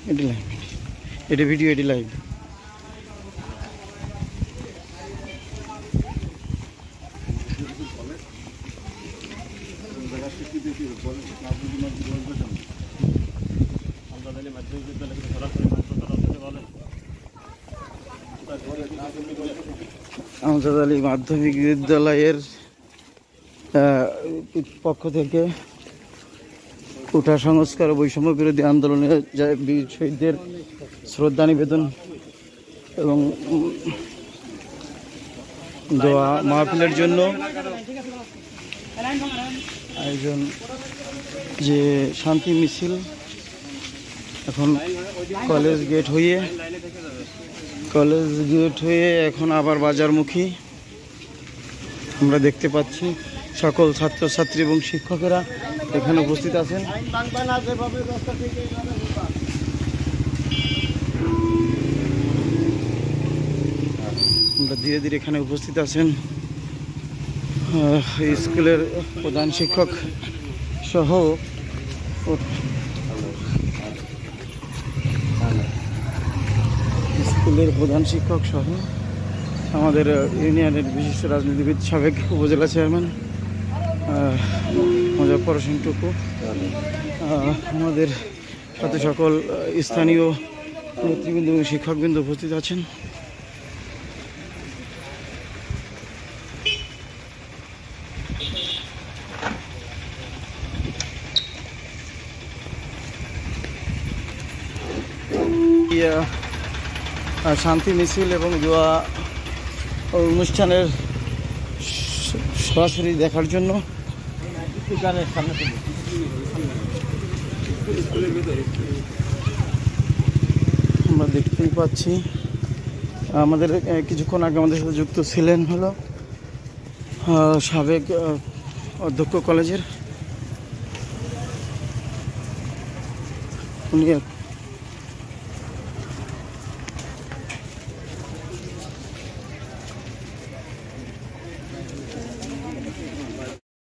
এটি লাইভ, এটি ভিডিও, এটি লাইভ। আমজাদ আলী মাধ্যমিক বিদ্যালয়ের পক্ষ থেকে কোটা সংস্কার ও বৈষম্য বিরোধী আন্দোলনে বীর শহীদদের শ্রদ্ধা নিবেদন এবং দোয়া মাহফিলের জন্য আয়োজন যে শান্তি মিছিল এখন কলেজ গেট হয়ে এখন আবার বাজারমুখী আমরা দেখতে পাচ্ছি। সকল ছাত্রছাত্রী এবং শিক্ষকেরা এখানে উপস্থিত আছেন। আমরা ধীরে ধীরে এখানে উপস্থিত আছেন স্কুলের প্রধান শিক্ষক সহ আমাদের ইউনিয়নের বিশিষ্ট রাজনীতিবিদ সাবেক উপজেলা চেয়ারম্যান মুজাফফর হোসেন টুকু, আমাদের সাথে সকল স্থানীয় নেতৃবৃন্দ এবং শিক্ষকবৃন্দ উপস্থিত আছেন। শান্তি মিছিল এবং দোয়া অনুষ্ঠানের সরাসরি দেখার জন্য আমরা দেখতেই পাচ্ছি। আমাদের কিছুক্ষণ আগে আমাদের সাথে যুক্ত ছিলেন হলো সাবেক অধ্যক্ষ কলেজের, উনি